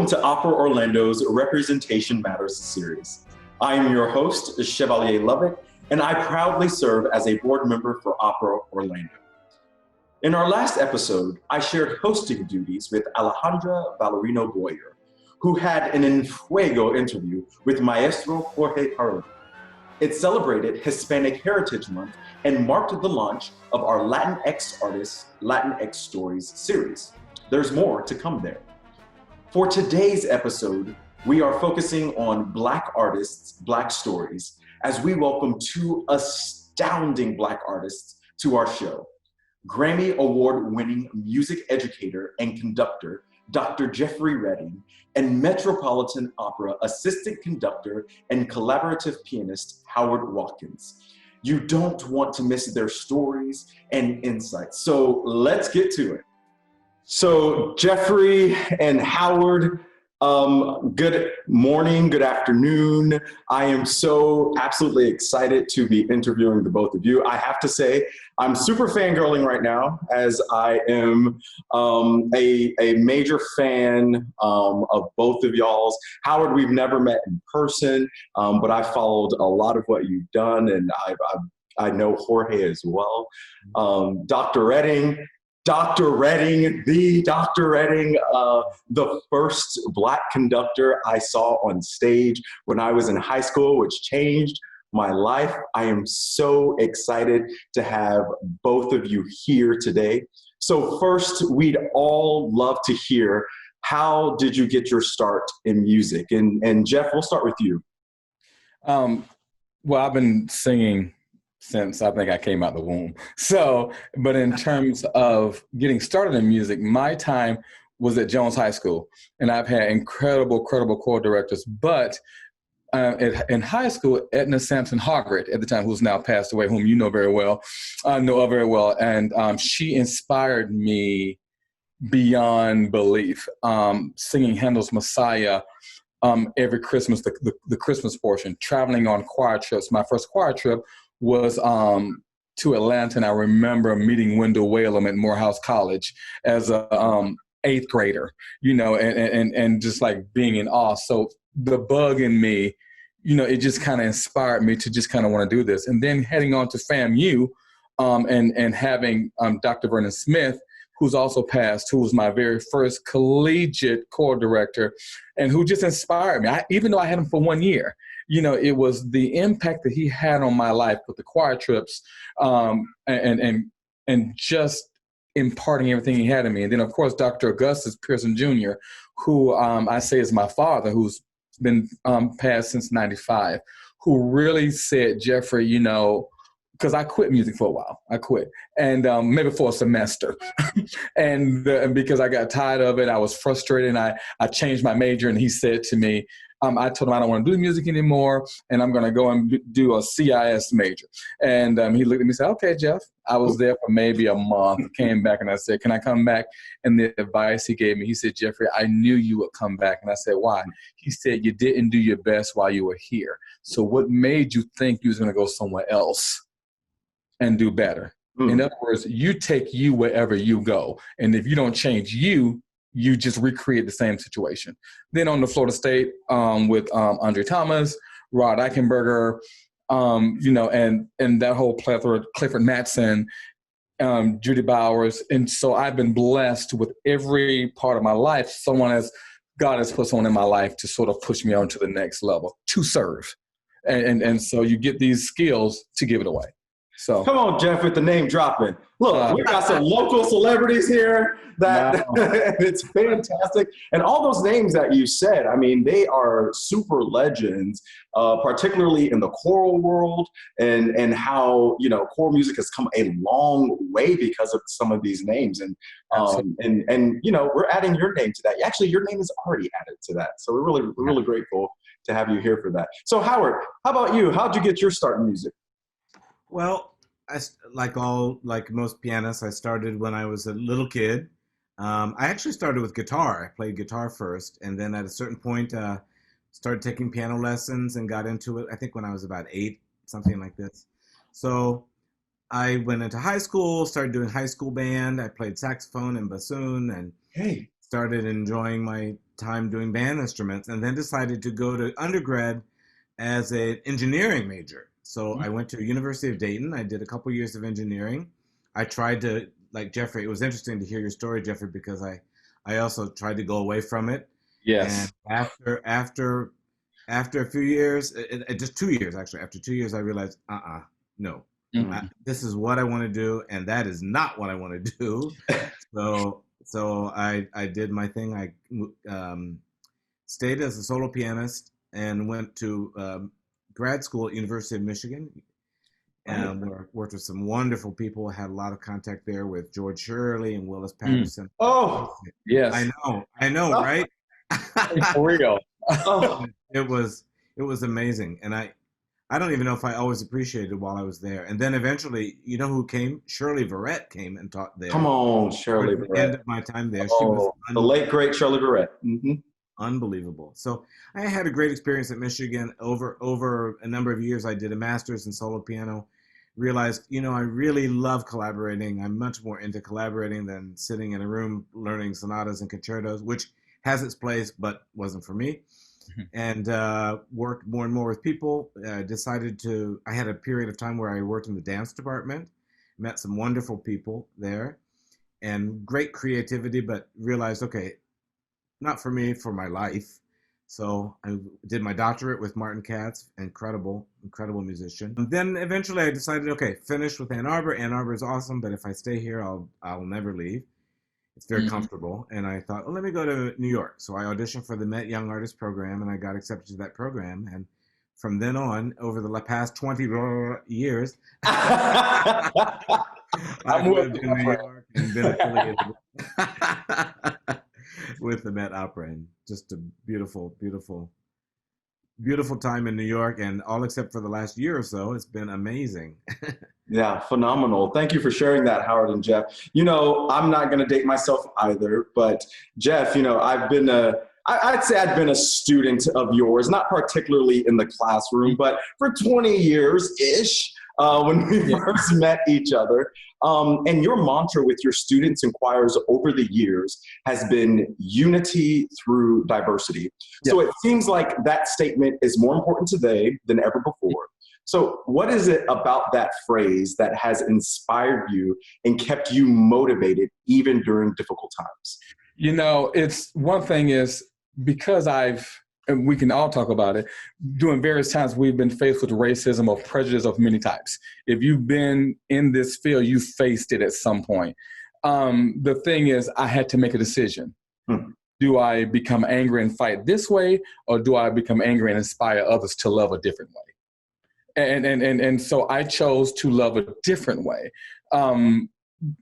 to Opera Orlando's Representation Matters series. I am your host, Chevalier Lovett, and I proudly serve as a board member for Opera Orlando. In our last episode, I shared hosting duties with Alejandra Ballerino Boyer, who had an enfuego interview with Maestro Jorge Parla. It celebrated Hispanic Heritage Month and marked the launch of our Latinx Artists, Latinx Stories series. There's more to come there. For today's episode, we are focusing on Black artists, Black stories, as we welcome two astounding Black artists to our show. Grammy Award-winning music educator and conductor, Dr. Jeffrey Redding, and Metropolitan Opera assistant conductor and collaborative pianist, Howard Watkins. You don't want to miss their stories and insights, so let's get to it. So Jeffrey and Howard, good morning, good afternoon. I am so absolutely excited to be interviewing the both of you. I have to say, I'm super fangirling right now as I am a major fan of both of y'all's. Howard, we've never met in person, but I followed a lot of what you've done, and I know Jorge as well. Dr. Redding, the first Black conductor I saw on stage when I was in high school, which changed my life. I am so excited to have both of you here today. So first, we'd all love to hear, how did you get your start in music? And Jeff, we'll start with you. Well, I've been singing since I think I came out the womb. So, but in terms of getting started in music, my time was at Jones High School, and I've had incredible choir directors. But in high school, Edna Sampson Hoggart at the time, who's now passed away, whom you know very well, and she inspired me beyond belief. Singing Handel's Messiah every Christmas, the Christmas portion, traveling on choir trips. My first choir trip was to Atlanta, and I remember meeting Wendell Whalum at Morehouse College as a eighth grader, and just like being in awe. So the bug in me, it just kind of inspired me to just kind of want to do this. And then heading on to FAMU and having Dr. Vernon Smith, who's also passed, who was my very first collegiate choir director, and who just inspired me. Even though I had him for 1 year, it was the impact that he had on my life with the choir trips, and just imparting everything he had in me. And then, of course, Dr. Augustus Pearson Jr., who I say is my father, who's been passed since '95, who really said, Jeffrey, because I quit music for a while. I quit, and maybe for a semester. and because I got tired of it, I was frustrated, and I changed my major, and he said to me, I told him I don't want to do music anymore, and I'm going to go and do a CIS major. And he looked at me and said, okay, Jeff. I was there for maybe a month, came back, and I said, can I come back? And the advice he gave me, he said, Jeffrey, I knew you would come back. And I said, why? He said, you didn't do your best while you were here. So what made you think you was going to go somewhere else and do better? In other words, you take you wherever you go. And if you don't change you just recreate the same situation. Then on the Florida State with Andre Thomas, Rod Eichenberger, and that whole plethora, Clifford Mattson, Judy Bowers. And so I've been blessed with every part of my life. God has put someone in my life to sort of push me on to the next level, to serve. And so you get these skills to give it away. So come on, Jeff, with the name dropping. Look, we got some local celebrities here that it's fantastic. And all those names that you said, I mean, they are super legends, particularly in the choral world, and how, choral music has come a long way because of some of these names. And we're adding your name to that. Actually, your name is already added to that. So we're really grateful to have you here for that. So Howard, how about you? How'd you get your start in music? Well, like most pianists, I started when I was a little kid. I actually started with guitar. I played guitar first, and then at a certain point, started taking piano lessons and got into it, I think when I was about 8, something like this. So I went into high school, started doing high school band. I played saxophone and bassoon and started enjoying my time doing band instruments, and then decided to go to undergrad as an engineering major. So I went to University of Dayton. I did a couple years of engineering. I tried to, like Jeffrey, it was interesting to hear your story, Jeffrey, because I also tried to go away from it. And Yes. after a few years, just 2 years actually, after 2 years, I realized, no, Mhm. this is what I want to do, and that is not what I want to do. So I did my thing. I stayed as a solo pianist and went to grad school at University of Michigan, and worked with some wonderful people. Had a lot of contact there with George Shirley and Willis Mm. Patterson. Oh, Yes. I know, oh, right? For real. oh. It was amazing, and I don't even know if I always appreciated it while I was there. And then eventually, you know who came? Shirley Verrett came and taught Come there. on, Shirley Towards the end Barrett. of my time there, she was Oh, the late great Shirley Barrett. Hmm. unbelievable. So I had a great experience at Michigan. Over a number of years, I did a master's in solo piano. Realized, I really love collaborating. I'm much more into collaborating than sitting in a room learning sonatas and concertos, which has its place, but wasn't for me. And worked more and more with people. I had a period of time where I worked in the dance department, met some wonderful people there, and great creativity, but realized, okay, not for me, for my life. So I did my doctorate with Martin Katz, incredible, incredible musician. And then eventually I decided, okay, finish with Ann Arbor. Ann Arbor is awesome, but if I stay here, I'll never leave. It's very Mhm. comfortable. And I thought, let me go to New York. So I auditioned for the Met Young Artist Program, and I got accepted to that program. And from then on, over the past 20 years, I've I'm with lived you, in my New friend. York and been affiliated with the Met Opera. And just a beautiful, beautiful, beautiful time in New York. And all except for the last year or so, it's been amazing. Yeah, phenomenal. Thank you for sharing that, Howard and Jeff. I'm not going to date myself either, but Jeff, I'd say I'd been a student of yours, not particularly in the classroom, but for 20 years-ish when we Yeah. first met each other. And your mantra with your students and choirs over the years has been unity through diversity. Yeah. So it seems like that statement is more important today than ever before. So what is it about that phrase that has inspired you and kept you motivated even during difficult times? It's one thing is because and we can all talk about it, during various times we've been faced with racism or prejudice of many types. If you've been in this field, you faced it at some point. The thing is, I had to make a decision. Do I become angry and fight this way, or do I become angry and inspire others to love a different way? And so I chose to love a different way.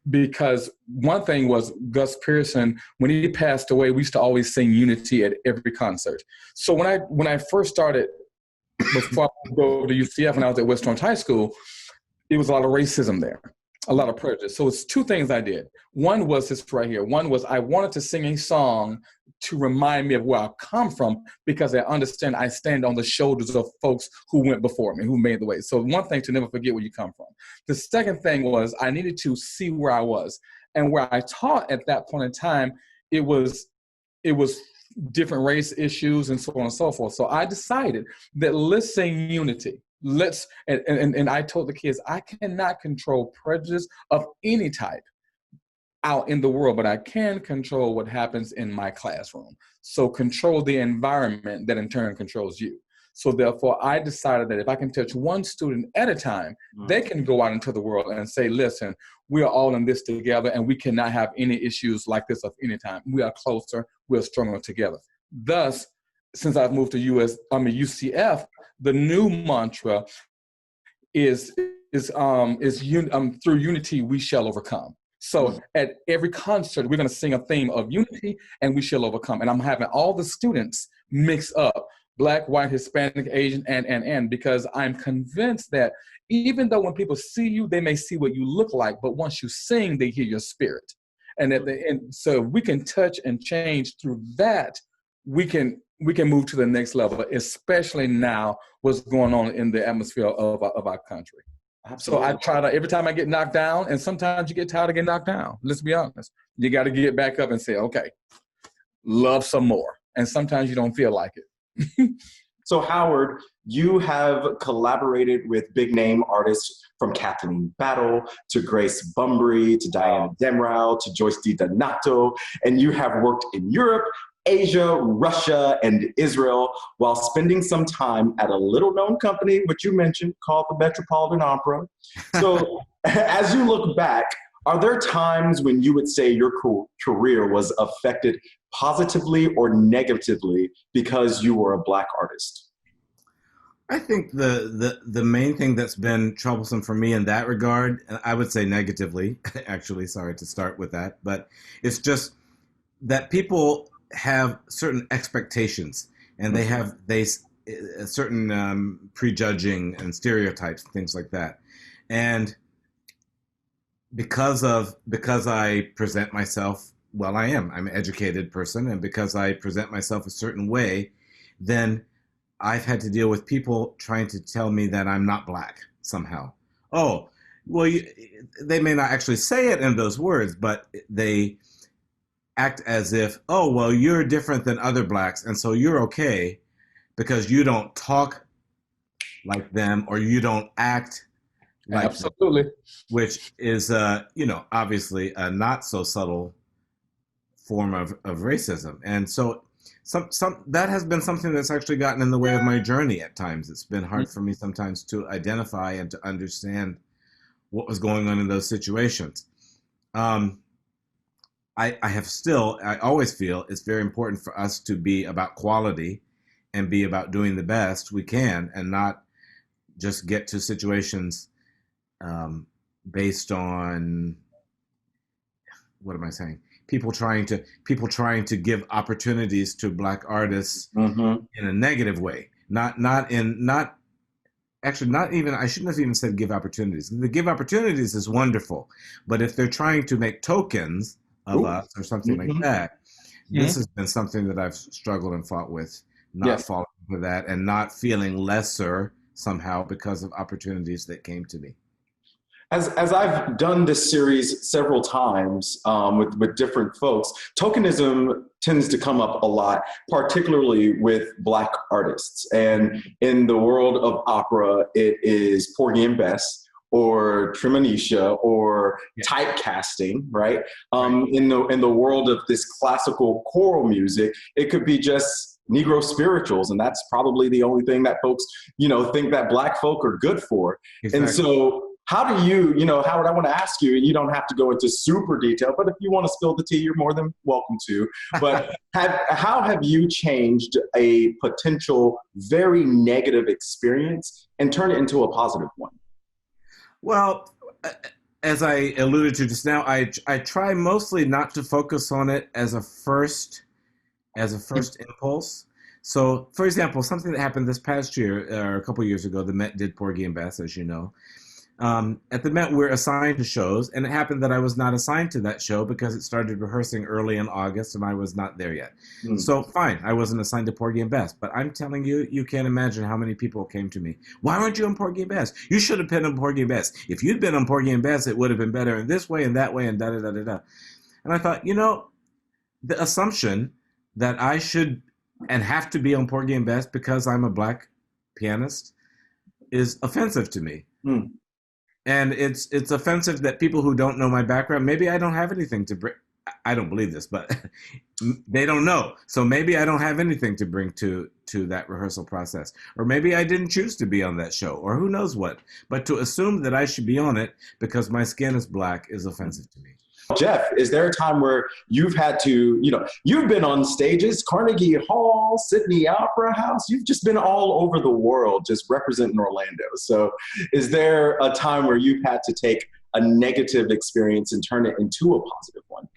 Because one thing was Gus Pearson, when he passed away, we used to always sing Unity at every concert. So when I first started, before I go to UCF and I was at West Orange High School, there was a lot of racism there, a lot of prejudice. So it's two things I did. One was this right here. One was I wanted to sing a song to remind me of where I come from, because I understand I stand on the shoulders of folks who went before me, who made the way. So one thing, to never forget where you come from. The second thing was I needed to see where I was. And where I taught at that point in time, it was different race issues and so on and so forth. So I decided that let's sing unity. And I told the kids, I cannot control prejudice of any type out in the world, but I can control what happens in my classroom. So control the environment that in turn controls you. So therefore, I decided that if I can touch one student at a time, they can go out into the world and say, listen, we are all in this together, and we cannot have any issues like this of any time. We are closer, we are stronger together. Thus, since I've moved to UCF, the new mantra is through unity we shall overcome. So at every concert, we're going to sing a theme of unity and we shall overcome. And I'm having all the students mix up Black, white, Hispanic, Asian, and because I'm convinced that even though when people see you, they may see what you look like, but once you sing, they hear your spirit. And at the end, so if we can touch and change through that, we can move to the next level, especially now what's going on in the atmosphere of our country. Absolutely. So I try to, every time I get knocked down, and sometimes you get tired of getting knocked down, let's be honest, you got to get back up and say, okay, love some more. And sometimes you don't feel like it. So Howard, you have collaborated with big name artists from Kathleen Battle to Grace Bumbry to Diana Demrau to Joyce DiDonato, and you have worked in Europe, Asia, Russia, and Israel while spending some time at a little-known company, which you mentioned, called the Metropolitan Opera. So as you look back, are there times when you would say your career was affected positively or negatively because you were a Black artist? I think the main thing that's been troublesome for me in that regard, and I would say negatively, actually, sorry to start with that, but it's just that people have certain expectations and they have certain prejudging and stereotypes and things like that. And because I present myself, well, I'm an educated person, and because I present myself a certain way, then I've had to deal with people trying to tell me that I'm not Black somehow. Oh, well, they may not actually say it in those words, but they act as if, oh, well, you're different than other Blacks, and so you're okay because you don't talk like them or you don't act like Absolutely. them, which is, obviously a not so subtle form of racism. And so some that has been something that's actually gotten in the way of my journey at times. It's been hard for me sometimes to identify and to understand what was going on in those situations. I always feel it's very important for us to be about quality and be about doing the best we can and not just get to situations based on, what am I saying? People trying to give opportunities to Black artists in a negative way. I shouldn't have even said give opportunities. The give opportunities is wonderful, but if they're trying to make tokens of us or something like that, this has been something that I've struggled and fought with, not falling for that and not feeling lesser somehow because of opportunities that came to me. As I've done this series several times with different folks, tokenism tends to come up a lot, particularly with Black artists. And in the world of opera, it is Porgy and Bess or Tremonisha or typecasting, right? In the world of this classical choral music, it could be just Negro spirituals, and that's probably the only thing that folks, think that Black folk are good for. Exactly. And so how do you, Howard, I want to ask you, you don't have to go into super detail, but if you want to spill the tea, you're more than welcome to. But how have you changed a potential very negative experience and turn it into a positive one? Well, as I alluded to just now, I try mostly not to focus on it as a first impulse. So, for example, something that happened this past year, or a couple of years ago, the Met did Porgy and Bess, as you know. At the Met, we're assigned to shows, and it happened that I was not assigned to that show because it started rehearsing early in August, and I was not there yet. So, fine, I wasn't assigned to Porgy and Bess, but I'm telling you, you can't imagine how many people came to me. Why weren't you on Porgy and Bess? You should have been on Porgy and Bess. If you'd been on Porgy and Bess, it would have been better in this way and that way and da-da-da-da-da. And I thought, the assumption that I should and have to be on Porgy and Bess because I'm a Black pianist is offensive to me. And it's offensive that people who don't know my background, maybe I don't have anything to bring. I don't believe this, but they don't know. So maybe I don't have anything to bring to that rehearsal process. Or maybe I didn't choose to be on that show, or who knows what. But to assume that I should be on it because my skin is Black is offensive to me. Jeff, is there a time where you've had to, you've been on stages, Carnegie Hall, Sydney Opera House, you've just been all over the world just representing Orlando. So is there a time where you've had to take a negative experience and turn it into a positive one?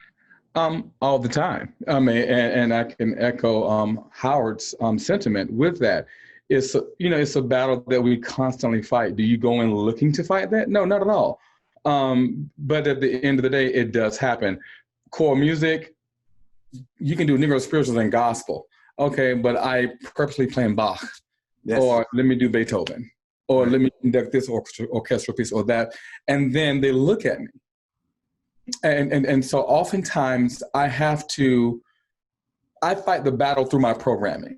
All the time. I mean, and I can echo Howard's sentiment with that. It's a battle that we constantly fight. Do you go in looking to fight that? No, not at all. But at the end of the day, it does happen. Choral music, you can do Negro spirituals and gospel. Okay, but I purposely playing Bach, or let me do Beethoven, or let me conduct this orchestral piece or that. And then they look at me. And so oftentimes I have to I fight the battle through my programming.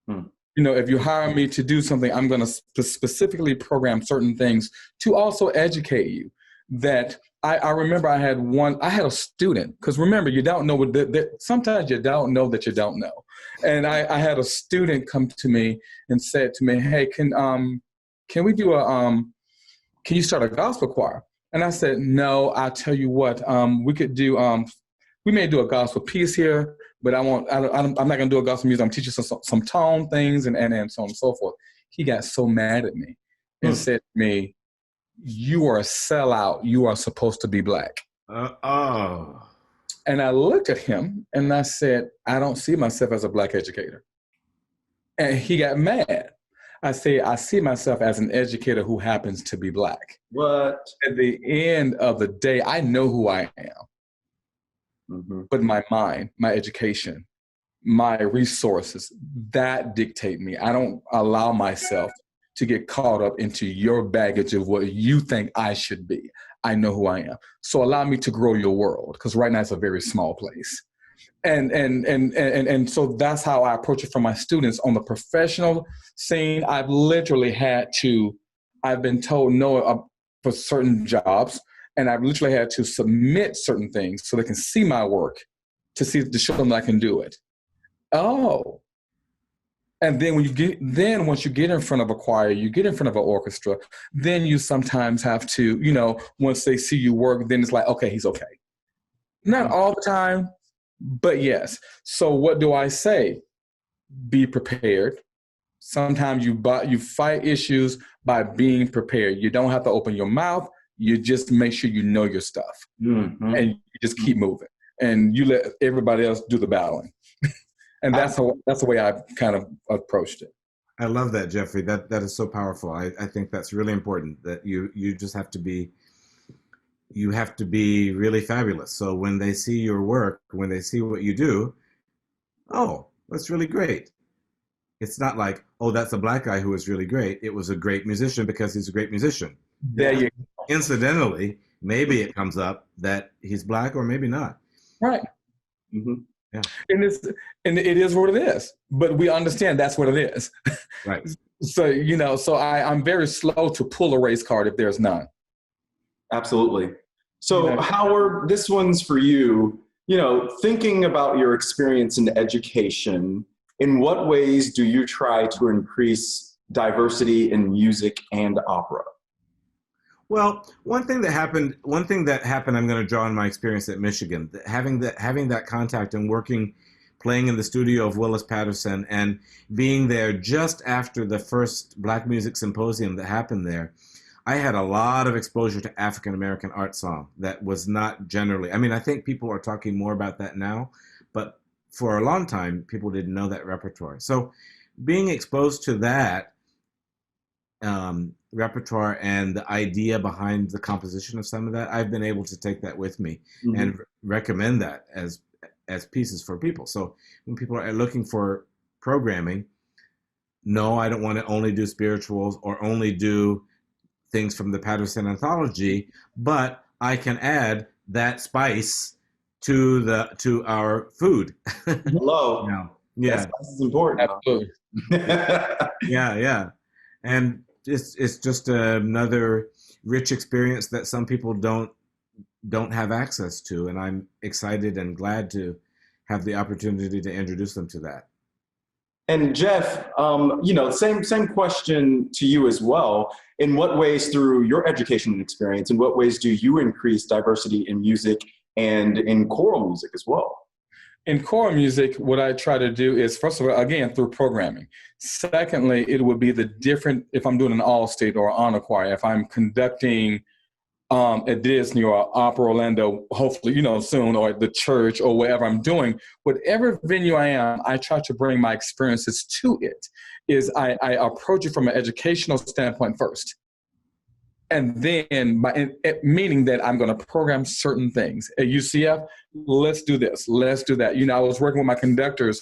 Hmm. You know, if you hire me to do something, I'm going to specifically program certain things to also educate you. That I remember I had a student, because remember, you don't know sometimes you don't know that you don't know. And I had a student come to me and said to me, hey, can we do can you start a gospel choir? And I said, no, I'll tell you what, we could do, we may do a gospel piece here, but I'm not going to do a gospel music. I'm teaching some tone things and so on and so forth. He got so mad at me and said to me, you are a sellout. You are supposed to be black. Oh. And I looked at him and I said, I don't see myself as a black educator. And he got mad. I say, I see myself as an educator who happens to be black. What? At the end of the day, I know who I am. Mm-hmm. But my mind, my education, my resources, that dictate me. I don't allow myself to get caught up into your baggage of what you think I should be. I know who I am. So allow me to grow your world, because right now it's a very small place. And so that's how I approach it for my students. On the professional scene, I've been told no for certain jobs, and I've literally had to submit certain things so they can see my work, to show them that I can do it. Oh. And then once you get in front of a choir, you get in front of an orchestra, then you sometimes have to, once they see you work, then it's like, okay, he's okay. Not all the time, but yes. So what do I say? Be prepared. Sometimes you fight issues by being prepared. You don't have to open your mouth. You just make sure you know your stuff. Mm-hmm. And you just keep moving. And you let everybody else do the battling. And that's the way I've kind of approached it. I love that, Jeffrey. That is so powerful. I think that's really important, that you just have to be really fabulous. So when they see your work, when they see what you do, oh, that's really great. It's not like, oh, that's a black guy who was really great. It was a great musician because he's a great musician. There you go. Incidentally, maybe it comes up that he's black or maybe not. Right. Mm-hmm. Yeah. And it is what it is, but we understand that's what it is. Right. So I'm very slow to pull a race card if there's none. Absolutely. So Howard, this one's for you. Thinking about your experience in education, in what ways do you try to increase diversity in music and opera? Well, one thing that happened, I'm going to draw on my experience at Michigan, having that contact and playing in the studio of Willis Patterson and being there just after the first Black Music Symposium that happened there. I had a lot of exposure to African-American art song that was not generally, I think people are talking more about that now, but for a long time, people didn't know that repertoire. So being exposed to that repertoire and the idea behind the composition of some of that, I've been able to take that with me and recommend that as pieces for people. So when people are looking for programming, no, I don't want to only do spirituals or only do things from the Patterson anthology, but I can add that spice to our food. Hello. Yeah. That spice is important. Absolutely. Yeah. And it's just another rich experience that some people don't have access to, and I'm excited and glad to have the opportunity to introduce them to that. And Jeff, same question to you as well. In what ways, through your education and experience, in what ways do you increase diversity in music and in choral music as well? In choral music, what I try to do is, first of all, again, through programming. Secondly, it would be if I'm doing an all-state or honor choir, if I'm conducting at Disney or Opera Orlando, hopefully, soon, or at the church or wherever I'm doing, whatever venue I am, I try to bring my experiences to it. I approach it from an educational standpoint first. And then, meaning that I'm going to program certain things. At UCF, let's do this, let's do that. I was working with my conductors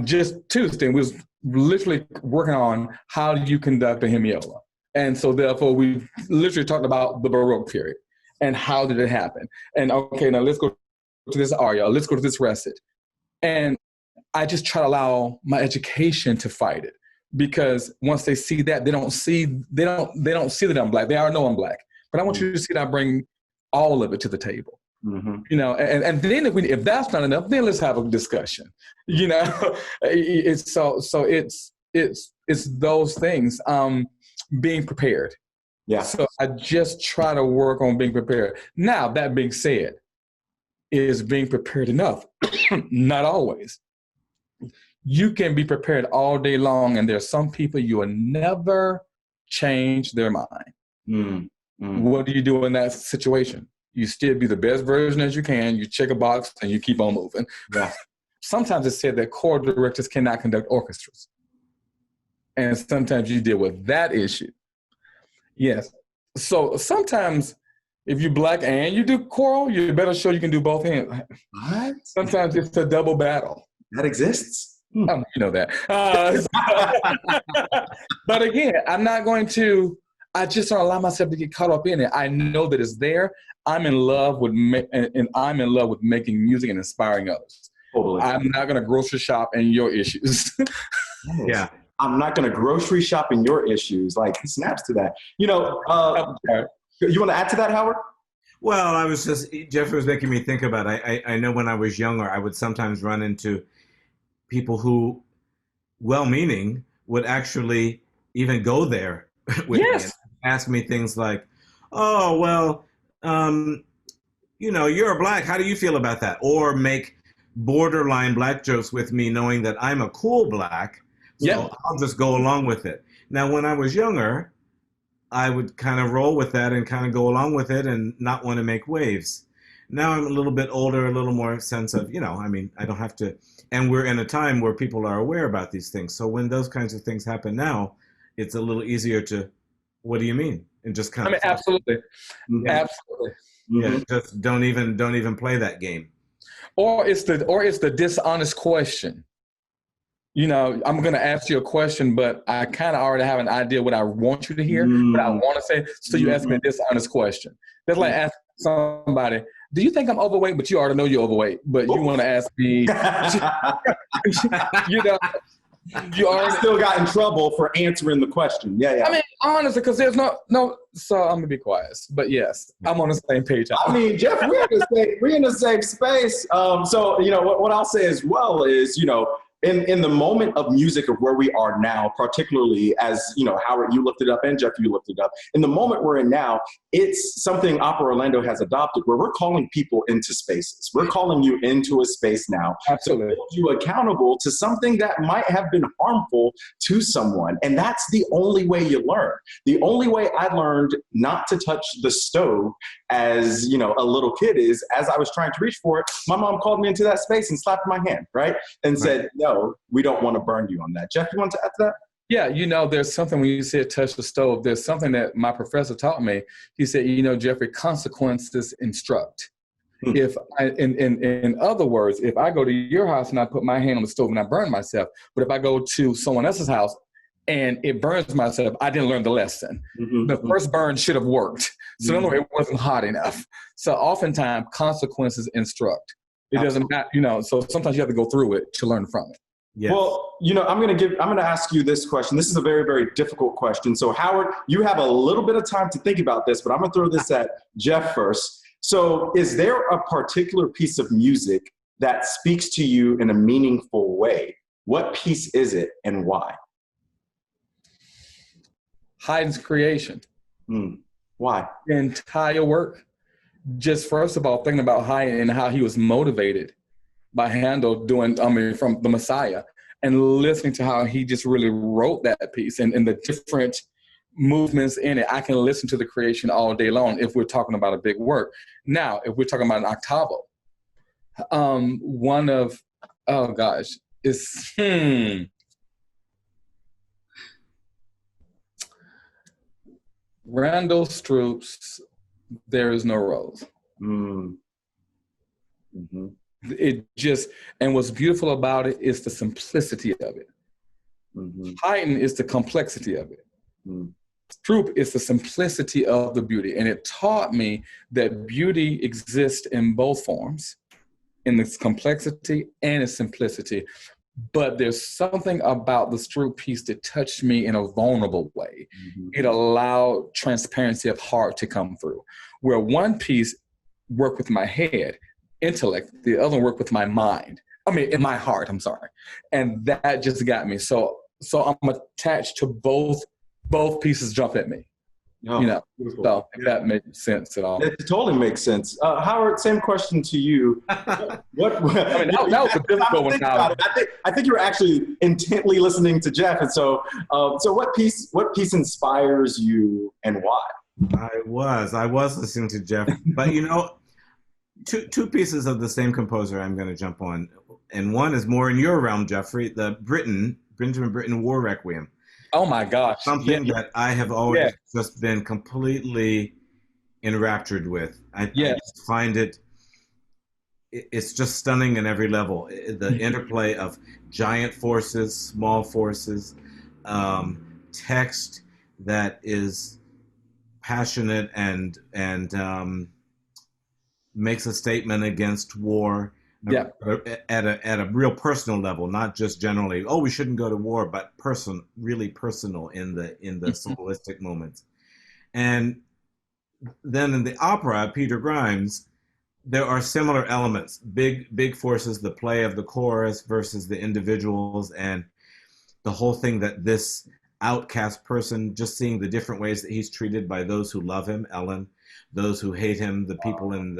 just Tuesday, and we was literally working on how do you conduct a hemiola. And so therefore, we literally talked about the Baroque period and how did it happen. And okay, now let's go to this aria, let's go to this recit. And I just try to allow my education to fight it, because once they see that, they don't see that I'm Black. They already know I'm Black, but I want you to see that I bring all of it to the table. You know, and then if that's not enough, then let's have a discussion. You know, it's those things. Being prepared. Yeah. So I just try to work on being prepared. Now, that being said, is being prepared enough? Not always. You can be prepared all day long, and there's some people you will never change their mind. What do you do in that situation? You still be the best version as you can. You check a box and you keep on moving. Yeah. Sometimes it's said that choral directors cannot conduct orchestras. And sometimes you deal with that issue. Yes. So sometimes if you're Black and you do choral, you better show you can do both hands. What? Sometimes it's a double battle. That exists? You know that. But again, I just don't allow myself to get caught up in it. I know that it's there. I'm in love with making music and inspiring others. Totally. I'm not going to grocery shop in your issues. Yeah. I'm not going to grocery shop in your issues. Like, he snaps to that. You know, you want to add to that, Howard? Well, Jeffrey was making me think about I know when I was younger, I would sometimes run into people who, well-meaning, would actually even go there with me and ask me things like, oh, well, you know, you're Black. How do you feel about that? Or make borderline Black jokes with me, knowing that I'm a cool Black. So I'll just go along with it. Now, when I was younger, I would kind of roll with that and kind of go along with it and not want to make waves. Now I'm a little bit older, a little more sense of, you know, I mean, I don't have to, and we're in a time where people are aware about these things. So when those kinds of things happen now, it's a little easier to, what do you mean? And just kind of. Absolutely. Yeah. Absolutely. Yeah, just don't even play that game. Or it's the dishonest question. You know, I'm going to ask you a question, but I kind of already have an idea what I want you to hear, what I want to say. So you ask me a dishonest question. That's like asking somebody, do you think I'm overweight? But you already know you're overweight, but you want to ask me, you know, you already still got in trouble for answering the question. Yeah. I mean, honestly, because there's no, so I'm going to be quiet. But yes, I'm on the same page. I mean, Jeff, we're in the same space. So, you know, what I'll say as well is, you know, in the moment of music of where we are now, particularly as, you know, Howard, you looked it up, and Jeff, you looked it up. In the moment we're in now, it's something Opera Orlando has adopted where we're calling people into spaces. We're calling you into a space now. Absolutely. To hold you accountable to something that might have been harmful to someone. And that's the only way you learn. The only way I learned not to touch the stove as, you know, a little kid is, as I was trying to reach for it, my mom called me into that space and slapped my hand, right? And said, no, we don't want to burn you on that. Jeff, you want to add to that? Yeah, you know, there's something when you said touch the stove, there's something that my professor taught me. He said, you know, Jeffrey, consequences instruct. If in other words, if I go to your house and I put my hand on the stove and I burn myself, but if I go to someone else's house and it burns myself, I didn't learn the lesson. The first burn should have worked. So in other words, it wasn't hot enough. So oftentimes consequences instruct. It doesn't matter, you know, so sometimes you have to go through it to learn from it. Yes. Well, you know, I'm going to ask you this question. This is a very, very difficult question. So Howard, you have a little bit of time to think about this, but I'm going to throw this at Jeff first. So is there a particular piece of music that speaks to you in a meaningful way? What piece is it and why? Haydn's creation. Why? The entire work. Just first of all, thinking about Haydn and how he was motivated by Handel from the Messiah, and listening to how he just really wrote that piece and the different movements in it. I can listen to the creation all day long if we're talking about a big work. Now, if we're talking about an octavo, Randall Stroop's There Is No Rose. It just, and what's beautiful about it is the simplicity of it. Haydn is the complexity of it. Stroop is the simplicity of the beauty. And it taught me that beauty exists in both forms. in its complexity and its simplicity. But there's something about the Stroop piece that touched me in a vulnerable way. Mm-hmm. It allowed transparency of heart to come through, where one piece worked with my head, intellect, the other one worked with my mind. I mean, in my heart, I'm sorry. And that just got me. So I'm attached to both pieces jump at me. Oh, You know, beautiful. so if that makes sense at all. It totally makes sense. Howard, same question to you. What? I mean, that was a difficult one. I think you were actually intently listening to Jeff, and so what piece inspires you and why? I was listening to Jeff, but you know, two pieces of the same composer I'm going to jump on, and one is more in your realm, Jeffrey, the Benjamin Britten War Requiem. Oh my gosh. Something that I have always just been completely enraptured with. I just find it's just stunning in every level. The interplay of giant forces, small forces, text that is passionate and makes a statement against war. At a real personal level, not just generally, oh, we shouldn't go to war, but really personal in the soloistic moments. And then in the opera, Peter Grimes, there are similar elements, big forces, the play of the chorus versus the individuals, and the whole thing that this outcast person, just seeing the different ways that he's treated by those who love him, Ellen, those who hate him, the people in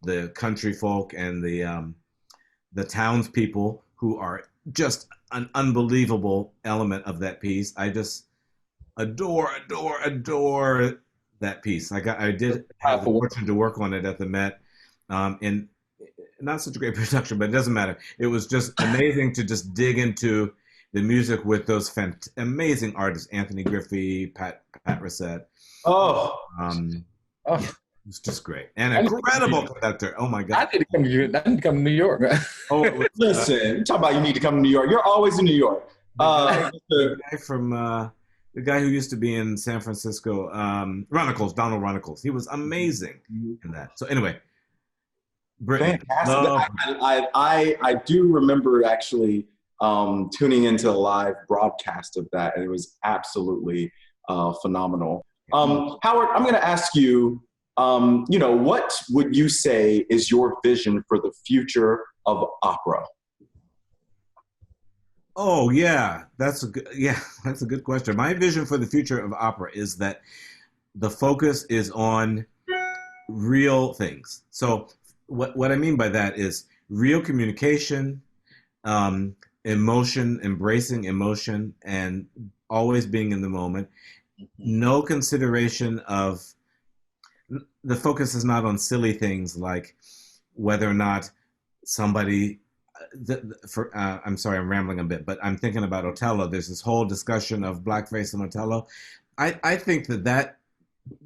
the country folk and the townspeople, who are just an unbelievable element of that piece. I just adore that piece. I did have the fortune to work on it at the Met, in not such a great production, but it doesn't matter. It was just amazing to just dig into the music with those amazing artists, Anthony Griffey, Pat Rissette. It's just great. And an incredible conductor. Oh my God. I need to come to New York. Listen, you talk about you need to come to New York. You're always in New York. The guy from the guy who used to be in San Francisco, Runnicles, Donald Runnicles. He was amazing in that. So anyway, Britain. Fantastic. I do remember actually tuning into the live broadcast of that, and it was absolutely phenomenal. Howard, I'm going to ask you, what would you say is your vision for the future of opera? Oh yeah, that's a good question. My vision for the future of opera is that the focus is on real things. So what I mean by that is real communication, emotion, embracing emotion, and always being in the moment. No consideration of, the focus is not on silly things like whether or not somebody, I'm sorry, I'm rambling a bit, but I'm thinking about Othello. There's this whole discussion of blackface and Othello. I think that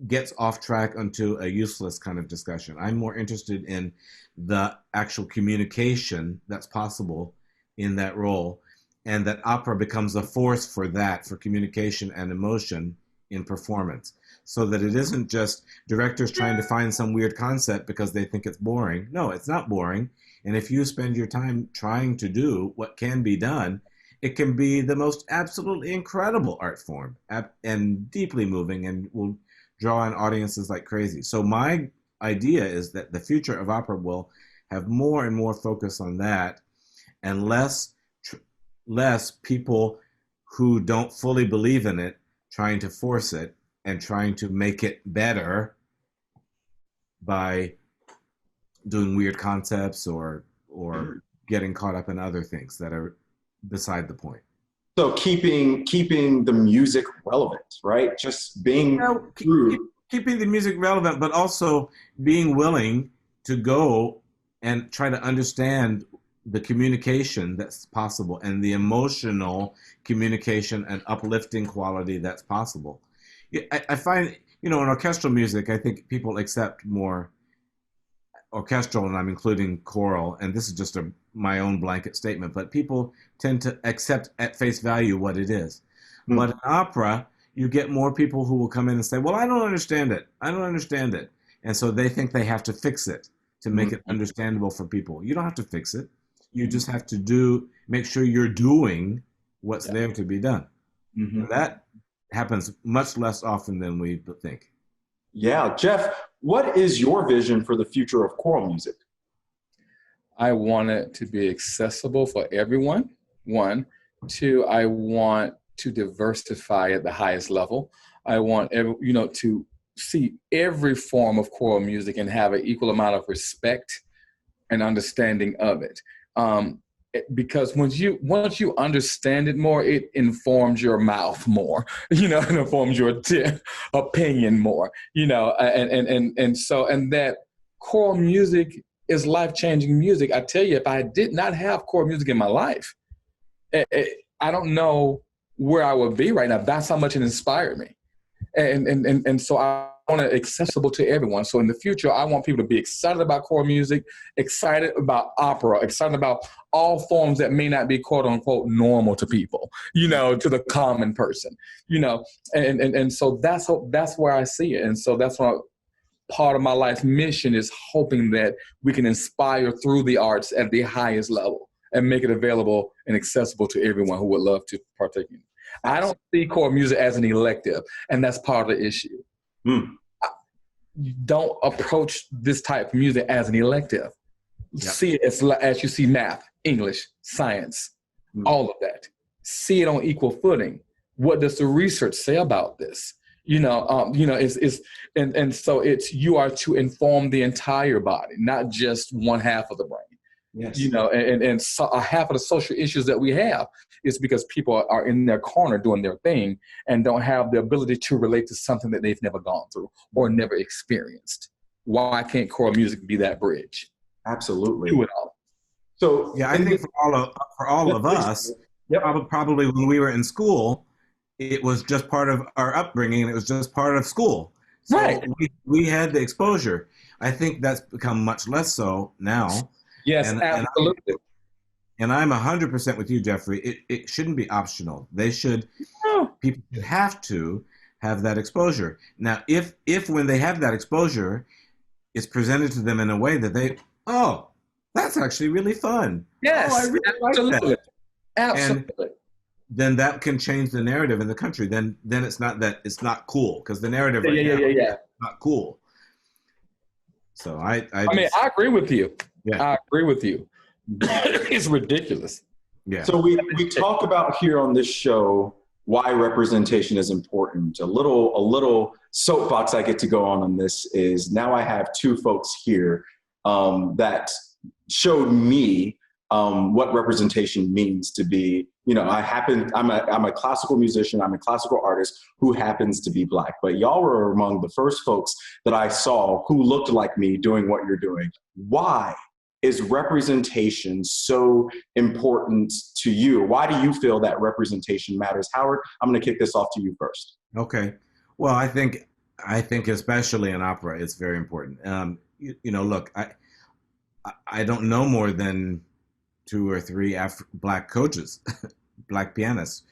gets off track onto a useless kind of discussion. I'm more interested in the actual communication that's possible in that role, and that opera becomes a force for that, for communication and emotion in performance, so that it isn't just directors trying to find some weird concept because they think it's boring. No, it's not boring. And if you spend your time trying to do what can be done, it can be the most absolutely incredible art form and deeply moving, and will draw in audiences like crazy. So my idea is that the future of opera will have more and more focus on that, and less people who don't fully believe in it trying to force it and trying to make it better by doing weird concepts or getting caught up in other things that are beside the point. So keeping the music relevant, right? Just being keeping the music relevant, but also being willing to go and try to understand the communication that's possible and the emotional communication and uplifting quality that's possible. I find, in orchestral music, I think people accept more orchestral, and I'm including choral, and this is just my own blanket statement, but people tend to accept at face value what it is. Mm. But in opera, you get more people who will come in and say, well, I don't understand it. And so they think they have to fix it. to make it understandable for people. You don't have to fix it. You just have to make sure you're doing what's there to be done. And that happens much less often than we think. Yeah. Jeff, what is your vision for the future of choral music? I want it to be accessible for everyone, one. Two, I want to diversify at the highest level. I want to see every form of choral music and have an equal amount of respect and understanding of it. Because once you understand it more, it informs your mouth more, it informs your opinion more, and that choral music is life-changing music. I tell you, if I did not have choral music in my life, I don't know where I would be right now. That's how much it inspired me. And so I want it accessible to everyone. So in the future, I want people to be excited about choral music, excited about opera, excited about all forms that may not be quote unquote normal to people, to the common person, and so that's where I see it. And so that's what part of my life mission is, hoping that we can inspire through the arts at the highest level and make it available and accessible to everyone who would love to partake in it. I don't see choral music as an elective, and that's part of the issue. You don't approach this type of music as an elective. See it as you see math, English, science, all of that. See it on equal footing. What does the research say about this? So you are to inform the entire body, not just one half of the brain. Yes. And so a half of the social issues that we have is because people are in their corner doing their thing and don't have the ability to relate to something that they've never gone through or never experienced. Why can't choral music be that bridge? Absolutely. Do it all. So yeah, I think for all of us, probably when we were in school, it was just part of our upbringing and it was just part of school. So right. we had the exposure. I think that's become much less so now. Yes, absolutely. And I'm 100% with you, Jeffrey. It shouldn't be optional. People should have to have that exposure. Now, if when they have that exposure, it's presented to them in a way that that's actually really fun. Yes, I really absolutely. like that. Absolutely. And then that can change the narrative in the country. Then it's not that it's not cool, because the narrative is not cool. So I agree with you. Yeah. I agree with you. It's ridiculous. Yeah. So we talk about here on this show why representation is important. A little soapbox I get to go on this is now I have two folks here that showed me what representation means to be. I'm a classical musician. I'm a classical artist who happens to be Black. But y'all were among the first folks that I saw who looked like me doing what you're doing. Why is representation so important to you? Why do you feel that representation matters? Howard, I'm going to kick this off to you first. Okay. Well, I think especially in opera, it's very important. Look, I don't know more than 2 or 3 Black coaches, Black pianists.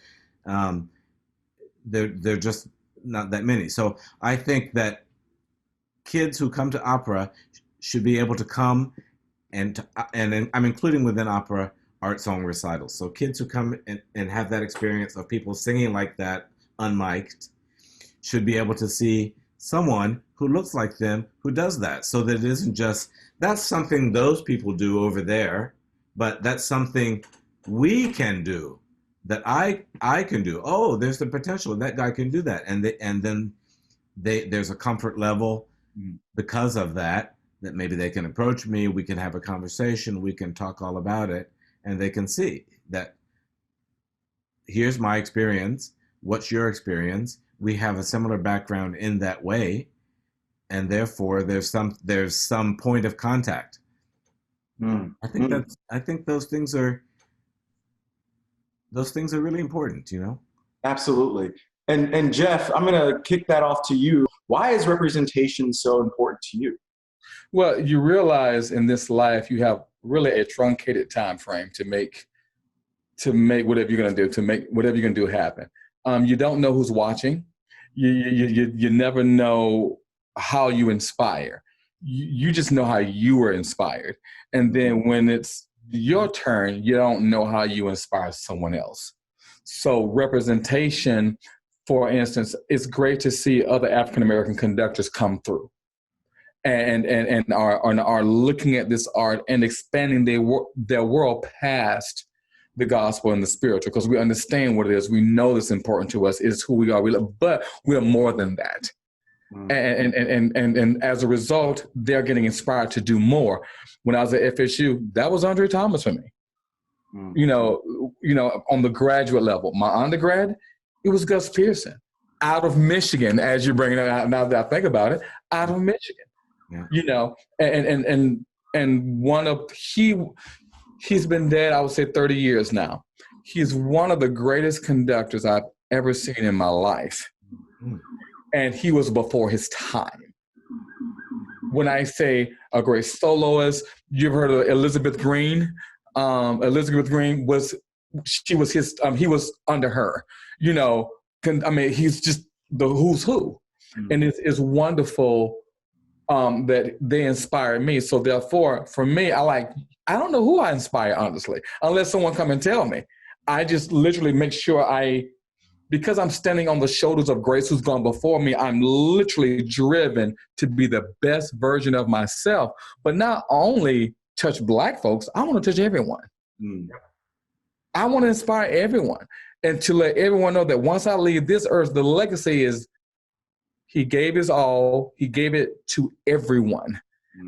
They're just not that many. So I think that kids who come to opera should be able to come and I'm including within opera art song recitals. So kids who come and have that experience of people singing like that, unmiked, should be able to see someone who looks like them who does that. So that it isn't just, that's something those people do over there, but that's something we can do, that I can do. Oh, there's the potential. That guy can do that. And then there's a comfort level because of that maybe they can approach me, we can have a conversation, we can talk all about it, and they can see that here's my experience, what's your experience? We have a similar background in that way, and therefore there's some point of contact. I think those things are really important, Absolutely. And Jeff, I'm going to kick that off to you. Why is representation so important to you? Well, you realize in this life you have really a truncated time frame to make whatever you're going to do, to make whatever you're going to do happen. You don't know who's watching. You never know how you inspire. you just know how you were inspired. And then when it's your turn, you don't know how you inspire someone else. So representation, for instance, it's great to see other African-American conductors come through and are looking at this art and expanding their world past the gospel and the spiritual, because we understand what it is. We know it's important to us. It's who we are. But we're more than that. And as a result, they're getting inspired to do more. When I was at FSU, that was Andre Thomas for me. You know, on the graduate level, my undergrad, it was Gus Pearson out of Michigan, as you're bringing it out. Now that I think about it, out of Michigan, you know, and he's been dead, I would say 30 years now. He's one of the greatest conductors I've ever seen in my life. And he was before his time. When I say a great soloist, you've heard of Elizabeth Green. Elizabeth Green he was under her, you know. He's just the who's who. And it's wonderful that they inspired me. So therefore, for me, I don't know who I inspire, honestly, unless someone come and tell me. I just literally make sure because I'm standing on the shoulders of grace who's gone before me, I'm literally driven to be the best version of myself. But not only touch Black folks, I want to touch everyone. I want to inspire everyone and to let everyone know that once I leave this earth, the legacy is he gave his all, he gave it to everyone.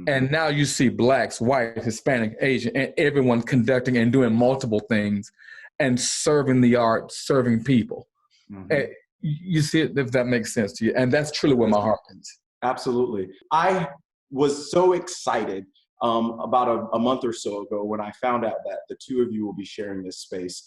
And now you see Blacks, white, Hispanic, Asian, and everyone conducting and doing multiple things and serving the art, serving people. And you see it, if that makes sense to you. And that's truly where my heart is. Absolutely. I was so excited about a month or so ago when I found out that the two of you will be sharing this space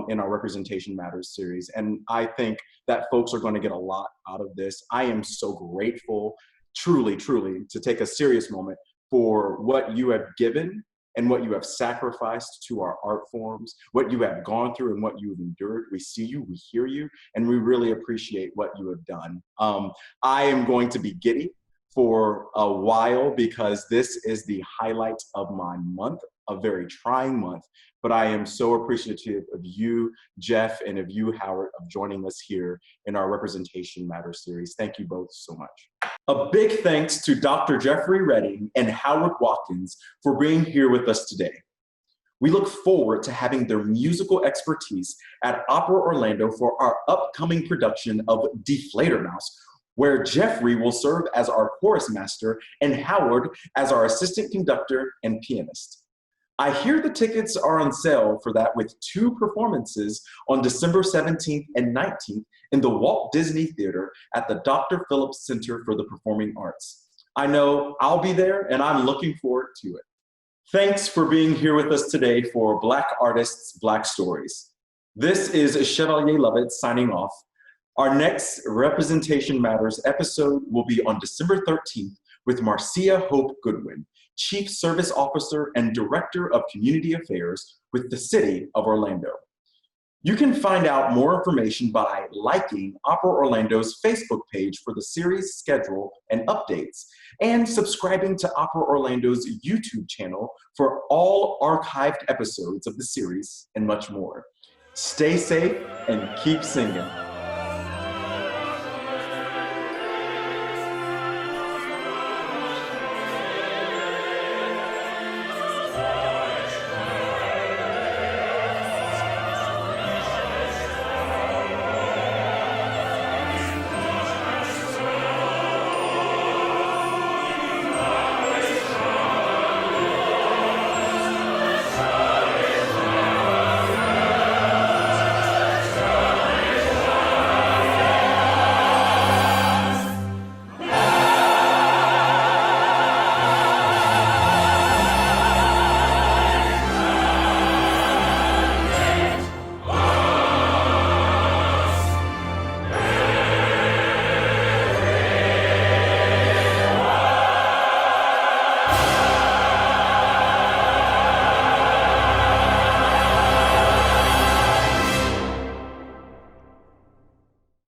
in our Representation Matters series. And I think that folks are going to get a lot out of this. I am so grateful, truly, to take a serious moment for what you have given and what you have sacrificed to our art forms, what you have gone through and what you have endured. We see you, we hear you, and we really appreciate what you have done. I am going to be giddy for a while because this is the highlight of my month, a very trying month, but I am so appreciative of you, Jeff, and of you, Howard, of joining us here in our Representation Matters series. Thank you both so much. A big thanks to Dr. Jeffrey Redding and Howard Watkins for being here with us today. We look forward to having their musical expertise at Opera Orlando for our upcoming production of Deflator Mouse, where Jeffrey will serve as our chorus master and Howard as our assistant conductor and pianist. I hear the tickets are on sale for that with 2 performances on December 17th and 19th in the Walt Disney Theater at the Dr. Phillips Center for the Performing Arts. I know I'll be there and I'm looking forward to it. Thanks for being here with us today for Black Artists, Black Stories. This is Chevalier Lovett signing off. Our next Representation Matters episode will be on December 13th with Marcia Hope Goodwin, Chief Service Officer and Director of Community Affairs with the City of Orlando. You can find out more information by liking Opera Orlando's Facebook page for the series schedule and updates, and subscribing to Opera Orlando's YouTube channel for all archived episodes of the series and much more. Stay safe and keep singing.